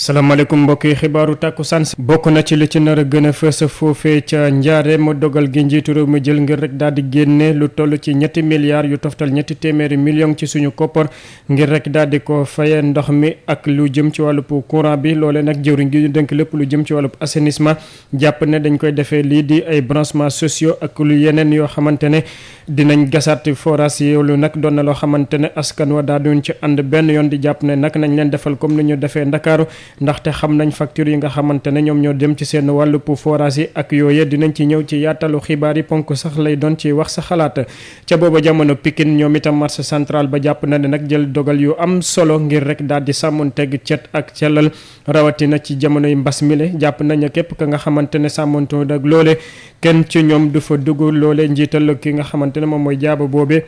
salaamaaleykum mbokk yi xibaaru tàkkusaan bokk na ci li ci nar a gën a fës foofee ca njaare mu dogal gi njiitu réew mi jël ngir rek daal di génne lu toll ci ñetti milliards yu toftal ñetti téeméeri millions ci suñu koppar ngir rek daal di ko faye ndox mi ak lu jëm ci wàllub courant bi loole nag jëwriñ gi ñu dénk lépp lu jëm ci wàllub assainissement jàpp ne dañ koy defee lii di ay branchements sociaux ak lu yeneen yoo xamante ne dinañ gasaat forage yi lu nag doon na loo xamante ne askan wa daal duñ ci ànd benn yoon di jàpp ne nag nañ leen defal comme ni ñu defee Ndakaaru ndaxte xam nañ facture yi nga xamante ne ñoom ñoo dem ci seen wàllub forage yi ak yooye dinañ ci ñëw ci yaatalu xibaar yi ponk sax lay doon ci wax sa xalaat ca booba jamono Pikine ñoom itam marché central ba jàpp na ne nag jël dogal yu am solo ngir rek daal di sàmmonteeg cet ak cellal rawatina ci jamonoy mbas mile jàpp nañ képp ka nga xamante ne sàmmonte ak loole kenn ci ñoom du fa dugg loole njiital ki nga xamante ne moom mooy jaaba boobe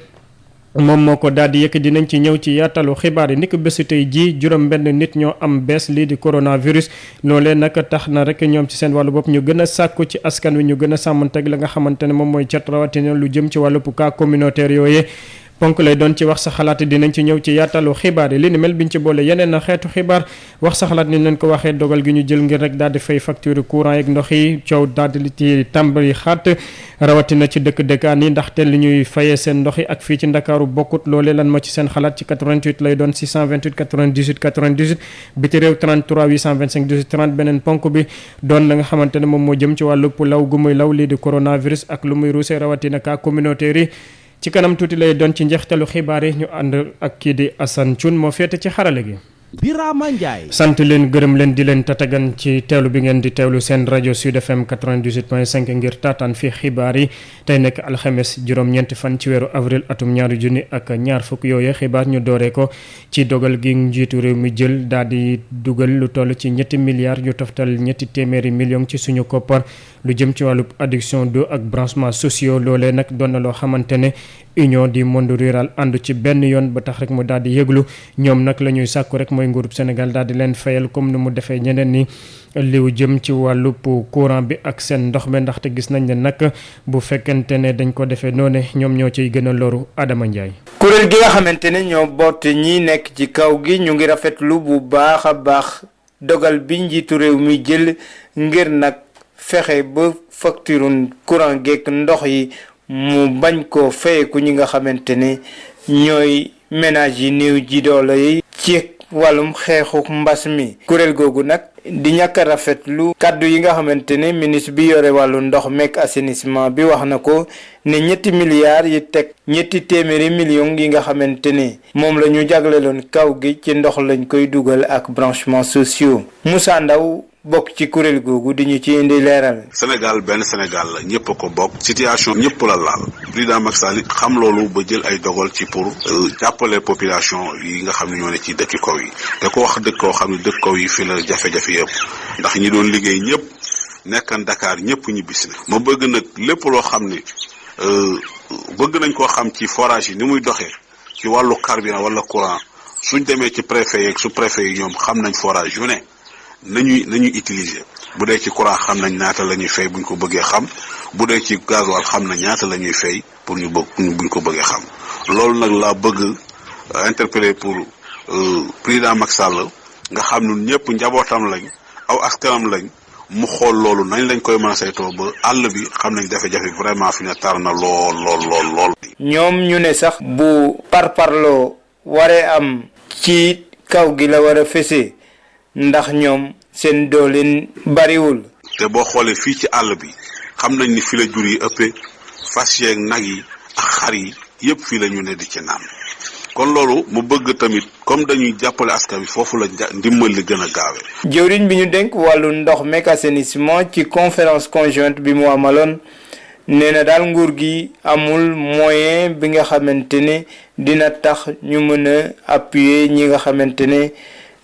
moom moo ko daal di yëkk dinañ ci ñëw ci yaatalu xibaar yi ni ko bésu tey jii juróom benn nit ñoo am bees lii di coronavirus loolee nag tax na rek ñoom ci seen wàllu bopp ñu gën a sàkku ci askan wi ñu gën a sàmmanteeg la nga xamante ne moom mooy cat rawatina lu jëm ci wàllu cas communautaire yooyee ponk lay doon ci wax sa xalaat dinañ ci ñëw ci yaatalu xibaar yi li ni mel biñ ci boole yeneen xeetu xibaar wax sa xalaat ni leen ko waxee dogal gi ñu jël ngir rek daal di fay facture courant yeeg ndox yi coow daal di ci tàmbali xaat rawatina ci dëkkaan yi ndaxte li ñuy fayee seen ndox yi ak fii ci Ndakaaru bokkut loolee lan ma ci seen xalaat ci 88 lay doon 628 98 98 biti réew 33 825 18 30 beneen ponk bi doon la nga xamante ne moom moo jëm ci wàllu law gu muy law lii di coronavirus ak lu muy ruusee rawatina cas communautaire yi ci kanam tuuti lay doon ci njeextalu xibaar yi ñu ànd ak kii di Assane Thioune moo féete ci xarale gi. Birama Ndiaye. sant leen gërëm leen di leen tatagan ci teewlu bi ngeen di teewlu seen rajo Sud FM 98.5 ngir taataan fii xibaar yi tey nekk alxames juróom-ñeenti fan ci weeru avril atum ñaari junni ak ñaar fukk yooyu xibaar ñu dooree ko ci dogal gi njiitu réew mi jël daal di dugal lu toll ci ñetti milliards yu toftal ñetti téeméeri millions ci suñu koppar lu jëm ci wàllu adduction d'eau ak branchements sociaux loolee nag doon na loo xamante ne union du monde rural ànd ci benn yoon ba tax rek mu daal di yëglu ñoom nag la ñuy sàkku rek mooy nguurub Sénégal daal di leen fayal comme ni mu defee ñeneen ni liw jëm ci wàllu courant bi ak seen ndox mi ndaxte gis nañ ne nag bu fekkente ne dañ ko defee noone ñoom ñoo ciy gën a loru Adama Ndiaye. kuréel gi nga xamante ne ñoo boot ñi nekk ci kaw gi ñu ngi rafetlu bu baax a baax dogal bi njiitu réew mi jël ngir nag fexe ba facture courant geek ndox yi mu bañ koo fayeku ñi nga xamante ne ñooy ménage yi néew ji doole yi ci wàllum xeexu mbas mi kuréel googu nag di ñàkk a rafetlu kàddu yi nga xamante ne ministre bi yore wàllu ndox meek assainissement bi wax na ko ne ñetti milliards yi teg ñetti téeméeri millions yi nga xamante ne moom la ñu jagleloon kaw gi ci ndox lañ koy dugal ak branchements sociaux Moussa Ndaw bokk ci kuréel googu di ñu ci indi leeral. Sénégal benn Sénégal la ñëpp a ko bokk situation ñëpp la laal président Macky Sall xam loolu ba jël ay dogal ci pour jàppale population yi nga xam ne ñoo ne ci dëkk kaw yi te ko wax dëkk kaw xam ne dëkk kaw yi fi la jafe-jafe yëpp ndax ñi doon liggéey ñëpp nekkan Dakar ñëpp ñibbisi na ma bëgg nag lépp loo xam ne bëgg nañ koo xam ci forage yi ni muy doxee ci wàllu carburant wala courant suñ demee ci préfet yeeg su préfet yi ñoom xam nañ forage yu ne nañuy utiliser bu dee ci courant xam nañ ñaata la ñuy fay buñ ko bëggee xam bu dee ci gasoil xam na ñaata la ñuy fay pour ñu buñ ko bëggee xam loolu nag laa bëgg interpeller pour président Macky Sall nga xam ne ñëpp njabootam lañ aw askanam lañ mu xool loolu nañ lañ koy mën a saytoo ba àll bi xam nañ jafe-jafe vraiment fi ne tar na lool. ñoom ñu ne sax bu parparloo waree am ci kaw gi la war a fese ndax ñoom seen doolin bariwul. te boo xoolee fii ci àll bi xam nañ ni fi la jur yi ëppee fas yeeg nag yi ak xar yi yëpp fii la ñu ne di ci naan kon loolu mu bëgg tamit comme dañuy jàppale askan wi foofu la ndimbal li gën a gaawe jëwriñ bi ñu dénk wàllu ndox meek assainissement ci conférence conjointe bi mu amaloon nee na daal nguur gi amul moyen bi nga xamante ne dina tax ñu mën a appuyer ñi nga xamante ne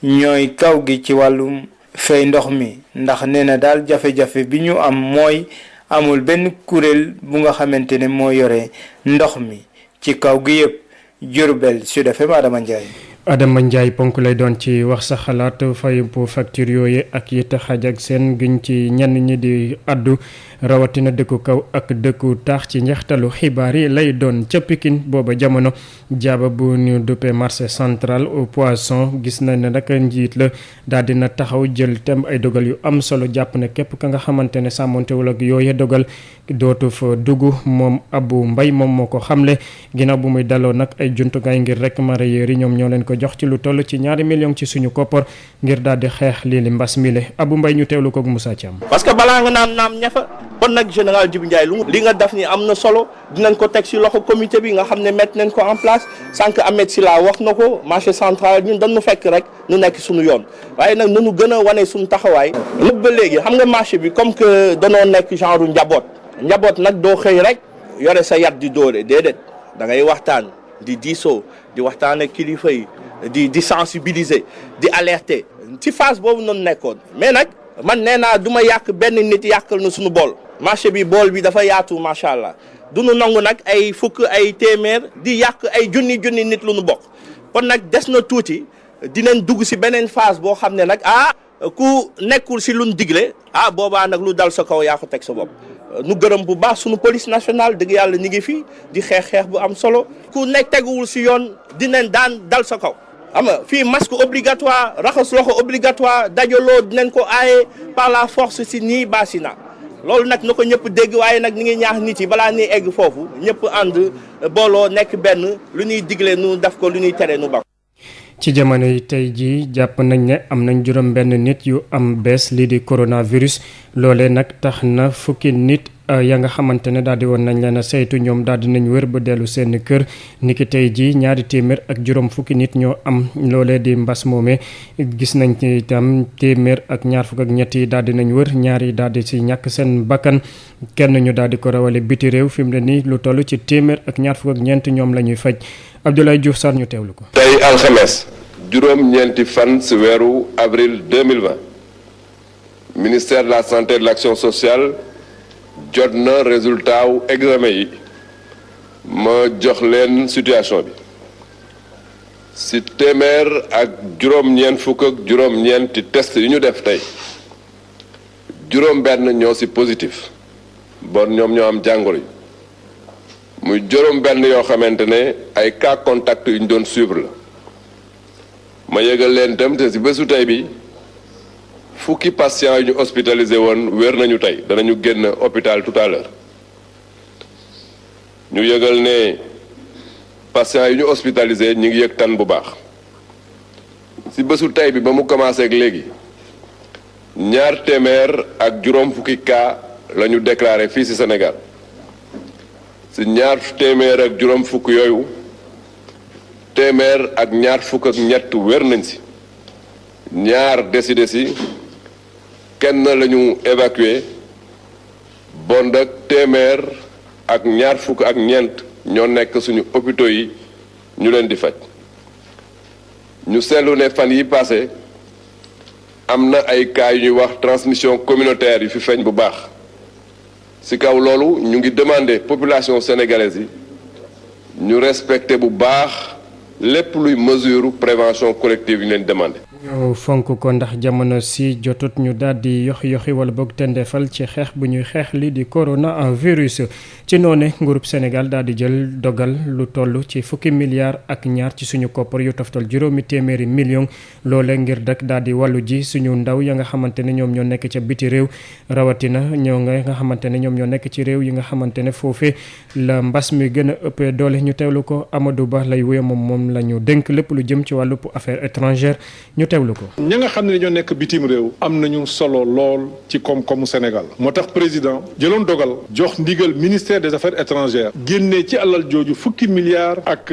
ñooy kaw gi ci wàllum fay ndox mi ndax nee na daal jafe-jafe bi ñu am mooy amul benn kuréel bu nga xamante ne moo yore ndox mi ci kaw gi yëpp Diourbel Sud FM Adama Ndiaye. Adama Ndiaye ponk lay doon ci wax sa xalaat fayum facture yooyu ak it xaj ak seen giñ ci ñenn ñi di addu rawatina dëkku kaw ak dëkku taax ci njeextalu xibaar yi lay doon ca Pikine booba jamono jaaba bu ñu duppee marché central au poisson gis na ne nag njiit la daal dina taxaw jël tem ay dogal yu am solo jàpp ne képp ka nga xamante ne sàmmontewul ak yooye dogal dootu fa dugg moom Abou Mbaye moom moo ko xamle ginnaaw bu muy daloo nag ay jumtukaay ngir rek mareyeur yi ñoom ñoo leen ko jox ci lu toll ci 2 millions ci suñu koppar ngir daal di xeex lii li mbas mile Abou Mbaye ñu teewlu ko ak Moussa Thiam. parce que balaa nga naam ñafa kon nag général Djibi Ndiaye li nga def ni am na solo dinañ ko teg ci loxo comité bi nga xam ne mettre nañ ko en place sànq Ahmed Sylla wax na ko marché central ñun dañu fekk rek nu nekk suñu yoon waaye nag nunu gën a wane suñu taxawaay lépp ba léegi xam nga marché bi comme que danoo nekk genre njaboot nag doo xëy rek yore sa yat di dóore déedéet da ngay waxtaan di diisoo di waxtaan ak kilifa yi di sensibiliser di alerter ci phase boobu noonu nekkoon mais nag man nee naa du ma yàq benn nit yàqal na suñu bool marché bi bool bi dafa yaatu macha allah du nu nangu nag ay fukk ay téeméer di yàq ay junni nit lu nu bokk kon nag des na tuuti dinañ dugg si beneen phase boo xam ne nag ku nekkul si luñ digle boobaa nag lu dal sa kaw yaa ko teg sa bopp. nu gërëm bu baax suñu police nationale dëgg yàlla ñu ngi fi di xeex bu am solo ku nekk teguwul si yoon dinañ daan dal sa kaw. xam nga fii masque obligatoire raxas loxo obligatoire dajaloo dinañ ko aaye par la force si nii baasi na loolu nag na ko ñëpp dégg waaye nag ni ngi ñaax nit yi balaa ñuy egg foofu ñëpp ànd booloo nekk benn lu ñuy digle nu def ko lu ñuy tere nu bak ci jamono yi tey jii jàpp nañ ne am nañ juróom benn nit yu am bees lii di coronavirus loolee nag tax na fukki nit ya nga xamante ne daal di woon nañ leen a saytu ñoom daal di nañ wér ba dellu seen kër niki tey jii 200 ak juróom fukki nit ñoo am loolee di mbas moomee gis nañ ci itam 100 ak ñaar fukk ak ñett yi daal di nañ wër ñaar yi daal di si ñàkk seen bakkan kenn ñu daal di ko rawale biti réew fi mu ne nii lu toll ci 100 ak ñaar fukk ak ñeent ñoom la ñuy faj Abdoulaye Diouf Sarr ñu teewlu ko. tey alxames juróom-ñeenti fan ci weeru avril 2020 ministère de la santé et de l'action sociale jot na résultat wu examen yi ma jox leen situation bi ci téeméer ak juróom-ñeent fukk ak juróom-ñeenti test yu ñu def tey juróom-benn ñoo ci positif bon ñoom ñoo am jàngoro yi muy juróom-benn yoo xamante ne ay cas contact yu ñu doon suivre la ma yëgal leen itam te ci bésu tey bi fukki patients yu ñu hospitalisé woon wér nañu tey danañu génn hôpital tout à l'heure ñu yëgal ne patients yu ñu hospitalisé ñu ngi yëg tan bu baax ci bésu tey bi ba mu commencé ak léegi 200 ak juróom fukki cas la ñu déclaré fii ci Sénégal ci 200 ak juróom fukk yooyu 100 ak ñaar fukk ak ñett wér nañ ci ñaar décédé ci kenn la ñu évacué bon nag 100 ak ñaar fukk ak ñeent ñoo nekk suñu hôpitaux yi ñu leen di faj ñu seetlu ne fan yi passé am na ay cas yu ñuy wax transmission communautaire yu fi feeñ bu baax ci kaw loolu ñu ngi demander population sénégalaise yi ñu respecter bu baax lépp luy mesure prévention collective yi ñu leen demandé. ñu fonk ko ndax jamono si jotut ñu daal di yoxi wala boog tendeefal ci xeex bu ñuy xeex li di coronavirus ci noone nguurub Sénégal daal di jël dogal lu toll ci fukki milliards ak ñaar ci suñu koppar yu toftal 200 millions loole ngir dak daal di wàllu ji suñu ndaw ya nga xamante ne ñoom ñoo nekk ca biti réew rawatina ñoo nga xamante ne ñoom ñoo nekk ci réew yi nga xamante ne foofee la mbas mi gën a ëppee doole ñu teewlu ko Amadou Ba lay wuye moom la ñu dénk lépp lu jëm ci wàllu affaires étrangères ñu teewlu ko. ña nga xam ne ñoo nekk bitim réew am nañu solo lool ci koom-koomu Sénégal moo tax président jëloon dogal jox ndigal ministère des affaires étrangères génnee ci alal jooju fukki milliards ak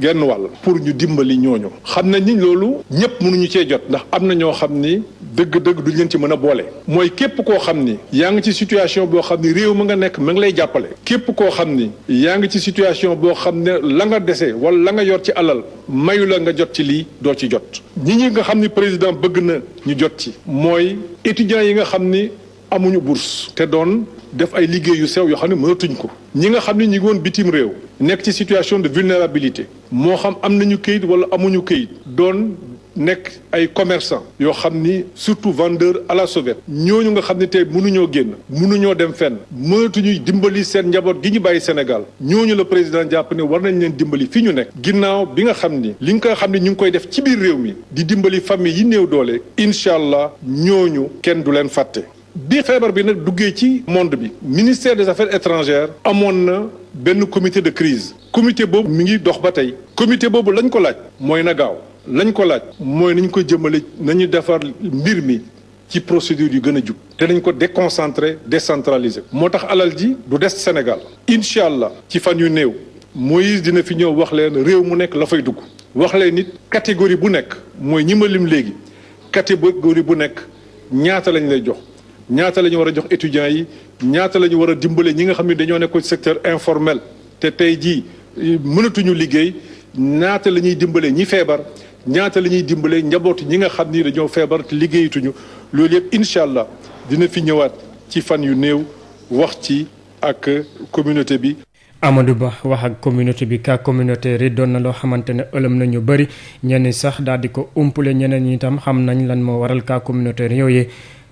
genn wàll pour ñu dimbali ñooñu xam nañ ni loolu ñëpp mënuñu cee jot ndax am na ñoo xam ni dëgg-dëgg duñ leen ci mën a boole mooy képp koo xam ni yaa ngi ci situation boo xam ni réew ma nga nekk ma ngi lay jàppale képp koo xam ni yaa ngi ci situation boo xam ne la nga dese wala la nga yor ci alal mayu la nga jot ci lii doo ci jot ñi nga xam ni président bëgg na ñu jot ci mooy étudiants yi nga xam ni amuñu bourse te doon def ay liggéey yu sew yoo xam ne mënatuñ ko ñi nga xam ne ñi ngi woon bitim réew nekk ci situation de vulnérabilité moo xam am nañu këyit wala amuñu këyit doon nekk ay commerçant yoo xam ni surtout vendeur à la sauvette ñooñu nga xam ne tey mënuñoo génn mënuñoo dem fenn mënatuñuy dimbali seen njaboot gi ñu bàyyi Sénégal ñooñu la président jàpp ne war nañ leen dimbali fi ñu nekk ginnaaw bi nga xam ni li nga xam ne ñu ngi koy def ci biir réew mi di dimbali famille yi néew doole incha allah ñooñu kenn du leen fàtte. bi feebar bi nag duggee ci monde bi ministère des affaires étrangères amoon na benn comité de crise comité boobu mi ngi dox ba tey comité boobu lañ ko laaj mooy na gaaw lañ ko laaj mooy nañ ko jëmale nañu defar mbir mi ci procédure yu gën a jub te nañ ko déconcentré décentralisé moo tax alal ji du des Sénégal incha allah ci fan yu néew Moïse dina fi ñëw wax leen réew mu nekk la fay dugg wax leen nit catégorie bu nekk mooy ñi ma lim léegi catégorie bu nekk ñaata lañ lay jox ñaata la ñu war a jox étudiants yi ñaata la ñu war a dimbale ñi nga xam ne dañoo nekk ci secteur informel te tey jii mënatuñu liggéey ñaata la ñuy dimbale ñi feebar ñaata la ñuy dimbale njabootu ñi nga xam ni dañoo feebar te liggéeyatuñu loolu yëpp incha allah dina fi ñëwaat ci fan yu néew wax ci ak communauté bi. Amadou Ba wax ak communauté bi cas communautaire yi doon na loo xamante ne ëlëm nañu bëri ñenn sax daal di ko umpule ñeneen ñi itam xam nañ lan moo waral cas communautaire yooyu.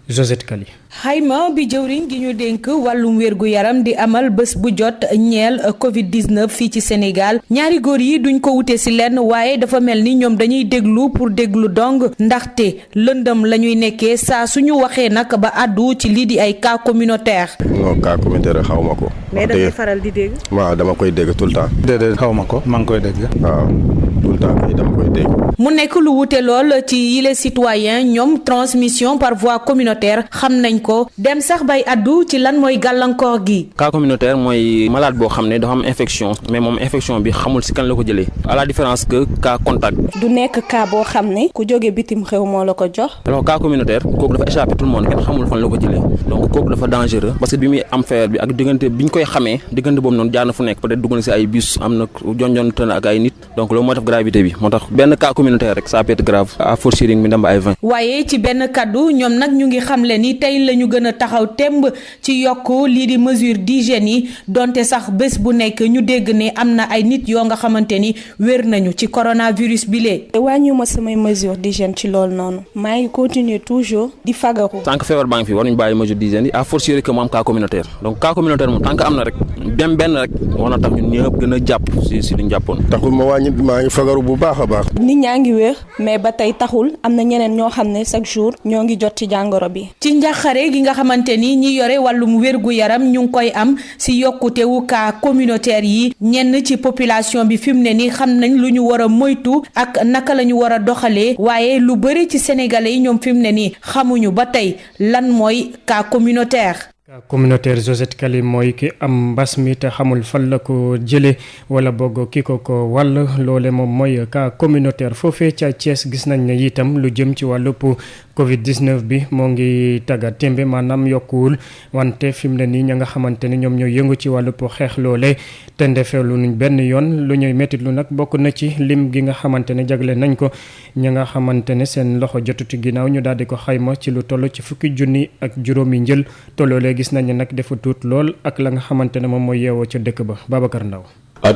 Josette Kali. xayma bi jëwriñ gi ñu dénk wàllum wérgu yaram di amal bés bu jot ñeel Covid-19 fii ci Sénégal ñaari góor yi duñ ko wute ci lenn waaye dafa mel ni ñoom dañuy déglu pour déglu dong ndaxte lëndëm la ñuy nekkee saa suñu waxee nag ba àddu ci lii di ay cas communautaire. non cas communautaire xaw ma ko. mais da ngay faral di dégg. waaw dama koy dégg tout le temps. déedéet xaw ma ko maa ngi koy dégg. waaw tout le temps kay dama koy dégg. mu nekk lu wute lool ci yile citoyen ñoom transmission par voie communautaire xam nañ ko dem sax bay addu ci lan mooy gàllankoor gi. cas communautaire mooy malade boo xam ne dafa am infection mais moom infection bi xamul si kan la ko jëlee à la différence que cas contact. du nekk cas boo xam ne ku jóge bitim xew moo la ko jox. alors cas communautaire kooku dafa échappé tout le monde kenn xamul fan la ko jëlee donc kooku dafa dangereux parce que bi muy am feebar bi ak diggante bi ñu koy xamee diggante boobu noonu jaar na fu nekk peut-être dugg na si ay bus am na jonjonte na ak ay nit donc loolu moo tax gravité bi moo tax benn cas communautaire rek ça peut être grave à fortiori mi dem ba ay 20. waaye ci benn kaddu ñoom nag ñu ngi xamle ni tey la ñu gën a taxaw temb ci yokk lii di mesure d'hygiène yi donte sax bés bu nekk ñu dégg ne am na ay nit yoo nga xamante ni wér nañu ci coronavirus bi lee. wàññi ma samay mesure d'hygiène ci loolu noonu maa ngi continuer toujours di fagaru. tant que feebar baa ngi fi war nañu bàyyi mesure d'hygiène yi à fortiori que mu am cas communautaire donc cas communautaire moom tant que am na rek dem benn rek war na tax ñun ñëpp gën a jàpp si luñ jàppoon. taxul ma wàññi maa ngi fagaru bu baax a baax. nit ñaa ngi wér mais ba tey taxul am na ñeneen ñoo xam ne chaque jour ñoo ngi jot ci jàngoro bi. ci njaxare gi nga xamante ni ñi yore wàllum wérgu yaram ñu ngi koy am si yokkute wu cas communautaire yi ñenn ci population bi fi mu ne ni xam nañ lu ñu war a moytu ak naka la ñu war a doxalee waaye lu bëri ci sénégalais yi ñoom fi mu ne ni xamuñu ba tey lan mooy cas communautaire. communautaire Josette Kali mooy ki am mbas mi te xamul fan la ko jëlee wala boog ki ko wàll loole moom mooy cas communautaire foofee ca Thiès gis nañ ne itam lu jëm ci wàllub Covid-19 bi moo ngi tagga témbe maanaam yokkuwul wante fi mu ne nii ña nga xamante ne ñoom ñoo yëngu ci wàllub xeex loole te ndefeelu nuñ benn yoon lu ñuy mettit lu nag bokk na ci lim gi nga xamante ne jagle nañ ko ña nga xamante ne seen loxo jotuti ginnaaw ñu daal di ko xayma ci lu toll ci 10 junni ak juróomi njël tolloole gis nañ ne nag dafa tuut lool ak la nga xamante ne moom mooy yeewoo ca dëkk ba Babacar Ndaw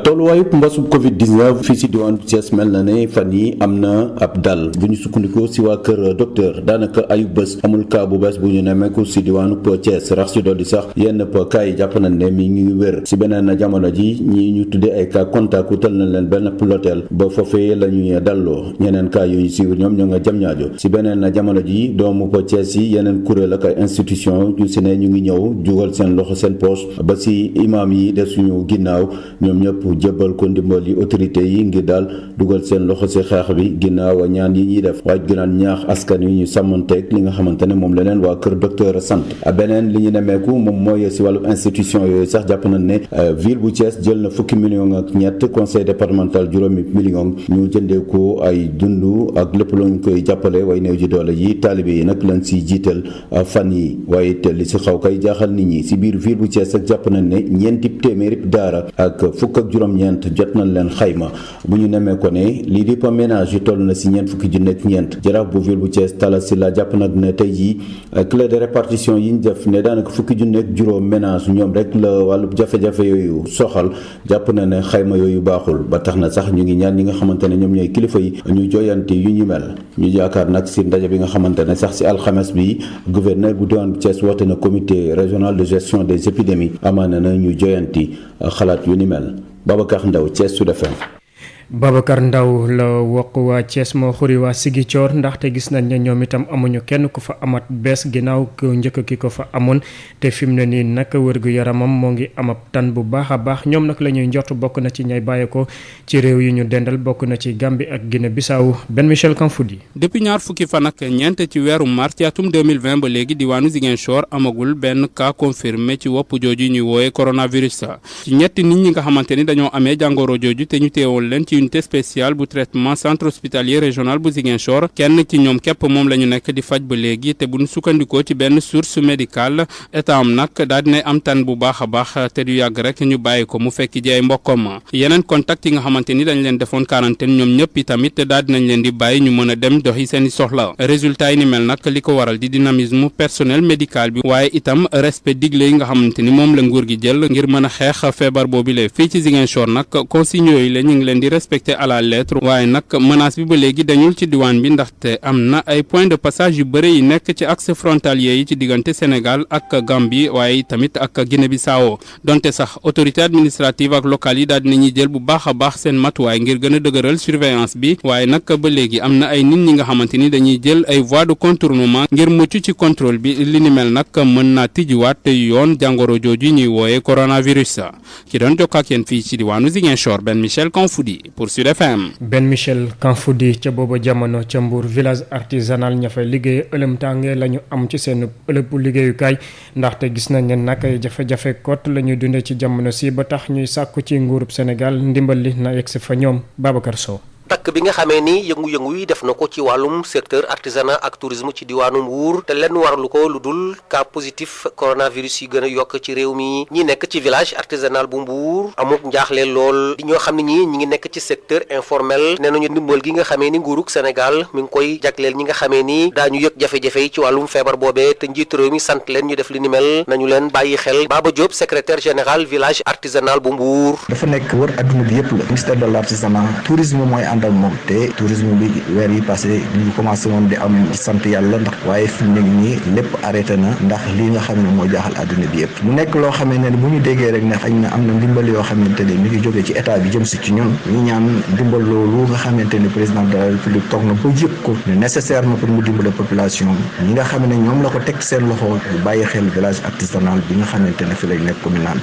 tolluwaayu mbasub Covid-19 fii si diwaanu Thiès mel na ne fan yi am na ab dal bu ñu sukkandikoo si waa kër docteur daanaka ayu bés amul cas bu bees bu ñu nemmeeku si diwaanu Thiès rax si dolli sax yenn cas yi jàpp nañ ne mi ngi wér si beneen jamono ji ñi ñu tuddee ay cas contact utal nañ leen benn l'hôtel ba foofee la ñuy dalloo ñeneen cas yooyu siiwir ñoom ñoo nga jam ñaajo si beneen jamono ji doomu Thiès yi yeneen kuréel ak ay institution yu si ne ñu ngi ñëw jugal seen loxo seen poche ba si imam yi des suñu ginnaaw ñoom ñëpp jëbal ko ndimbal yi autorité yi ngir daal dugal seen loxo ci xeex bi ginnaaw ñaan yi ñuy def waaj gënaan ñaax askan wi ñu sàmmanteeg li nga xamante ne moom leneen waa kër docteur sant beneen li ñu nemeeku moom mooy ci wàllu institution yooyu sax jàpp nañ ne ville bu Thiès jël na 10 millions ak ñett conseil départemental juróomi millions ñu jëndee ko ay dundu ak lépp lu ñu koy jàppale way néew ji doole yi taalibe yi nag lañ ci jiital fan yi waaye it li ci xaw kay jaaxal nit ñi ci biir ville bu Thiès ak jàpp nañ ne ñeenti téeméeri daara ak fukk ak juróom-ñeent jot nañ leen xayma bu ñu nemee ko ne lii di ménage yi toll na si ñeent fukki junni ak ñeent jaraaf bu ville bu Thiès Talla Sylla jàpp nag ne tey jii clé de répartition yi ñu def ne daanaka fukki junni ak juróom ménage ñoom rek la wàllu jafe-jafe yooyu soxal jàpp na ne xayma yooyu baaxul ba tax na sax ñu ngi ñaan ñi nga xamante ne ñoom ñooy kilifa yi ñu jooyanti yu ñu mel ñu yaakaar nag si ndaje bi nga xamante ne sax si alxames bi gouverneur bu diwaan Thiès woote na comité régional de gestion des épidémies amaana na ñu jooyanti xalaat yu ni mel Babacar Ndaw Thiès Sud FM. Babacar Ndaw la wokk waa Thiès moo xuri waa Ziguinchor ndaxte gis nañ ne ñoom itam amuñu kenn ku fa amat bees ginnaaw ko njëkk ki ko fa amoon te fi mu ne nii nag wërgu yaramam moo ngi am tan bu baax a baax ñoom nag la ñuy njort bokk na ci ñay bàyyeekoo ci réew yi ñu dendal bokk na ci Gambie ak Guinée Bissau Ben Michel Kanfoudi. depuis ñaar fukki fan ak ñeent ci weeru mars ci atum 2020 ba léegi diwaanu Ziguinchor amagul benn cas confirmé ci wopp jooju ñuy wooye coronavirus ci ñetti nit ñi nga xamante ni dañoo amee jàngoro jooju te ñu teewoon leen ci unité spéciale bu traitement centre hospitalier régional bu Ziguinchor kenn ci ñoom képp moom la ñu nekk di faj ba léegi te bu ñu sukkandikoo ci benn source médicale état am nag daal dinay am tan bu baax a baax te du yàgg rek ñu bàyyi ko mu fekk ji ay mbokkam yeneen contact yi nga xamante ni dañ leen defoon quarantaine ñoom ñëpp i tamit daal dinañ leen di bàyyi ñu mën a dem doxi seeni soxla résultat yi ni mel nag li ko waral di dynamisme personnel médical bi waaye itam respect digle yi nga xamante ni moom la nguur gi jël ngir mën a xeex feebar boobu le fii ci Ziguinchor nag consignes yooyu la ñu ngi leen di respecté à la lettre waaye nag menace bi ba léegi dañul ci diwaan bi ndaxte am na ay point de passage yu bëre yi nekk ci axe frontalier yi ci diggante Sénégal ak Gambie waaye tamit ak Guinée Bissau donte sax autorité administrative ak locale yi daal dinañuy jël bu baax a baax seen matuwaay ngir gën a dëgëral surveillance bi waaye nag ba léegi am na ay nit ñi nga xamante ni dañuy jël ay voies de contournement ngir mucc ci contrôle bi li ni mel nag mën naa tijjiwaat yoon jàngoro jooju ñuy wooye coronavirus ki doon jokk ak yéen fii ci diwaanu Ziguinchor Ben Michel Kanfoudi pour Sud FM. Ben Michel Kanfoudi ca booba jamono ca Mbour village artisanal ña fay liggéey ëlëm tànge la ñu am ci seen ëlëbu liggéeyukaay ndaxte gis nañ ne nag ay jafe-jafe kot la ñuy dundee ci jamono si ba tax ñuy sàkku ci nguurub Sénégal ndimbal li na yegsi fa ñoom Babacar Sow. takk bi nga xamee ni yëngu-yëngu yi def na ko ci wàllum secteur artisanat ak tourisme ci diwaanu Mbour te lenn warlu ko lu dul cas positif coronavirus yi gën a yokk ci réew mi ñi nekk ci village artisanal bu Mbour amuk njaaxle lool di ñoo xam ne ñi ngi nekk ci secteur informel nee nañu ndimbal gi nga xamee ni nguurug Sénégal mi ngi koy jagleel ñi nga xamee ni daañu yëg jafe-jafe yi ci wàllum feebar boobee te njiitu réew mi sant leen ñu def li ni mel nañu leen bàyyi xel Baba Diop secrétaire général village artisanal bu Mbour. dafa nekk wër adduna bi yëpp la ministère de l'artisanat tourisme mooy àndal moom te tourisme bi weer yi passé ñu commencé woon di am sant yàlla ndax waaye fi mu nekk nii lépp arrêté na ndax lii nga xam ne moo jaaxal adduna bi yëpp mu nekk loo xamee ne bu ñu déggee rek ne xañ na am na ndimbal yoo xamante ne mi ngi jógee ci état bi jëm si ci ñun ñu ñaan ndimbal loolu nga xamante ne président de la république toog na ba yëg ko ne nécessaire na pour mu dimbale population ñi nga xam ne ñoom la ko teg seen loxo bu bàyyi xel village artisanal bi nga xamante ne fi lañ nekk communal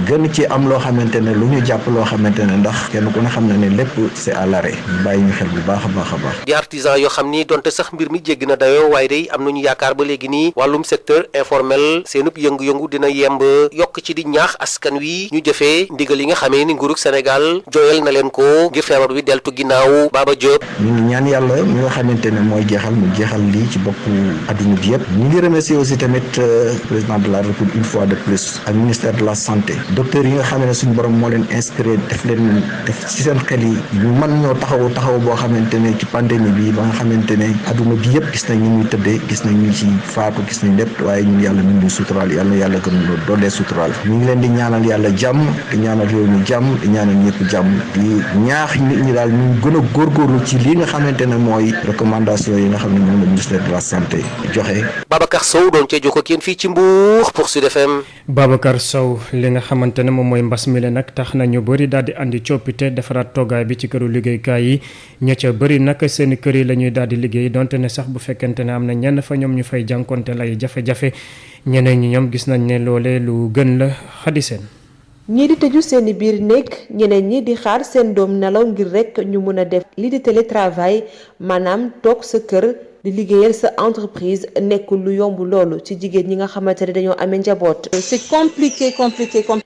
gën ci am loo xamante ne lu ñu jàpp loo xamante ne ndax kenn ku ne xam na ne lépp c'est à l'arrêt bàyyi ñu xel bu baax a baax a baax di artisan yoo xam ni donte sax mbir mi jéggi na dayoo waaye day am nañu yaakaar ba léegi nii wàllum secteur informel seenub yëngu-yëngu dina yemb yokk ci di ñaax askan wi ñu jëfee ndigal yi nga xamee ni nguurug Sénégal jooyal na leen ko ngir feebar bi deltu ginnaaw Baba Diop. ñu ngi ñaan yàlla mi nga xamante ne mooy jeexal mu jeexal lii ci bopp adduna bi yëpp ñu ngi remercier aussi tamit président de la République une fois de plus ak ministère de la santé docteur yi nga xam ne suñu borom moo leen inspiré def ci seen xel yi ñu mën ñoo taxaw boo xamante ne ci pandémie bi ba nga xamante ne adduna bi yëpp gis nañ ñu muy tëddee gis nañ ñu ci faatu gis nañ lépp waaye ñun yàlla mi ngi suturaal yàlla gën a doolee suturaal ñu ngi leen di ñaanal yàlla jàmm di ñaanal réew mi jàmm di ñaanal ñëpp jàmm di ñaax nit ñi daal ñu gën a góorgóorlu ci lii nga xamante ne mooy recommandation yi nga xam ne moom la ministère de la santé joxe. Babacar Sow doon cee jokkoo ak yéen fii ci Mbour pour Sud FM. Babacar Sow li nga xamante ne moom mooy mbas mi la nag tax na ñu bëri daal di andi coppite defaraat toogaay bi ci këru liggéeykaay yi ña ca bëri nag seen kër yi la ñuy daal di liggéey donte ne sax bu fekkente ne am na ñenn fa ñoom ñu fay jànkonte lay jafe-jafe ñeneen ñi ñoom gis nañ ne loolee lu gën la xadi seen ñii di tëju seeni biir néeg ñeneen ñi di xaar seen doom nelaw ngir rek ñu mën a def li di télétravail maanaam toog sa kër di liggéeyal sa entreprise nekkul lu yomb loolu ci jigéen ñi nga xamante ne dañoo amee njaboot. c'est compliqué.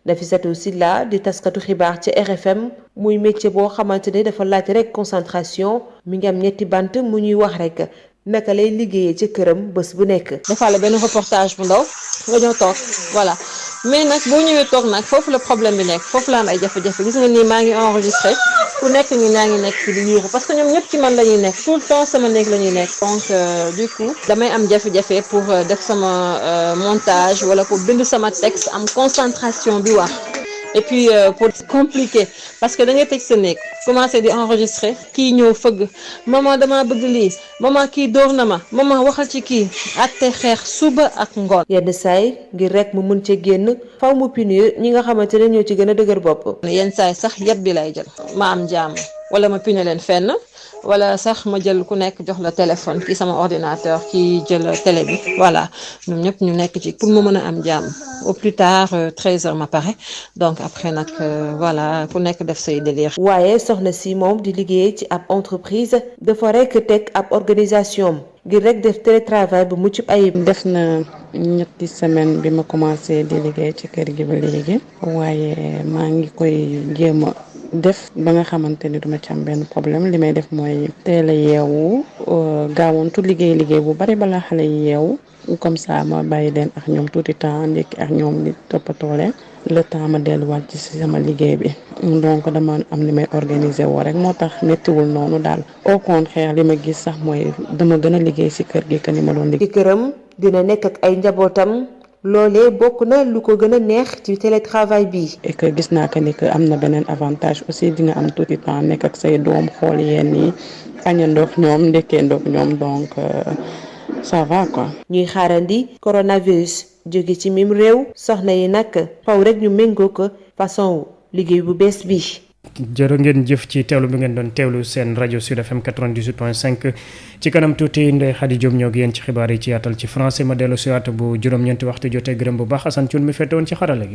Nafissatou Sylla di taskatu xibaar ci RFM muy métier boo xamante ne dafa laaj rek concentration mi ngi am ñetti bant mu ñuy wax rek naka lay liggéeyee ci këram bés bu nekk. defal la benn reportage bu ndaw nga ñëw toog voilà mais nag boo ñëwee toog nag foofu la problème bi nekk foofu la am ay jafe-jafe gis nga nii maa ngi enregistré ku nekk ñi naa ngi nekk ci di yuuxu parce que ñoom ñëpp ci man la ñuy nekk tout le temps sama néeg la ñuy nekk donc du coup damay am jafe-jafe pour def sama montage wala pour bind sama texte am concentration bi wax et puis pour compliqué parce que da ngay tëj sa néeg commencé di enregistrer kii ñëw fëgg maman dama bëgg lii maman kii dóor na ma maman waxal ci kii atte xeex suba ak ngoon. yenn saay ngir rek mu mun ci génn faw mu punir ñi nga xamante ne ñoo ci gën a dëgër bopp. yenn saay sax yat bi lay jël ma am jàmm wala ma punir leen fenn wala sax ma jël ku nekk jox la téléphone kii sama ordinateur kii jël télé bi voilà ñoom ñëpp ñu nekk ci pour mu mën a am jàmm au plus tard 13h ma pare donc après nag voilà ku nekk def say délire. waaye soxna si moom di liggéey ci ab entreprise dafa rek teg ab organisation ngir rek def télétravail bu mucc ayib. def na ñetti semaine bi ma commencé di liggéey ci kër gi ba léegi waaye maa ngi koy jéem a def ba nga xamante ni duma ci am benn problème li may def mooy teel a yeewu gaawantu liggéey bu bari balaa xale yi yeewu comme ça ma bàyyi leen ak ñoom tuuti temps ndekki ak ñoom di toppatoo leen le temps ma delluwaat ci sama liggéey bi donc dama am li may organiser woo rek moo tax méttiwul noonu daal au contraire li ma gis sax mooy dama gën a liggéey ci kër gi que ni ma doon liggéey. ci këram dina nekk ak ay njabootam. loolee bokk na lu ko gën a neex ci télétravail bi. et que gis naa que ni que am na beneen avantage aussi di nga am tuuti temps nekk ak say doom xool yenn yi añandoog ñoom ndekkendoog ñoom donc ça va quoi. ñuy xaarandi coronavirus jóge ci mim réew soxna yi nag faw rek ñu méngoo ko façon liggéey bu bees bi. jërë ngeen jëf ci teewlu bi ngeen doon teewlu seen rajo Sud FM 98.5 ci kanam tuuti Ndeye Khady Diop ñoo ngi yéen ci xibaar yi ci yaatal ci français ma dellu si waat bu juróom-ñeenti waxtu jotee gërëm bu baax Assane Thioune mi fete woon ci xarala gi.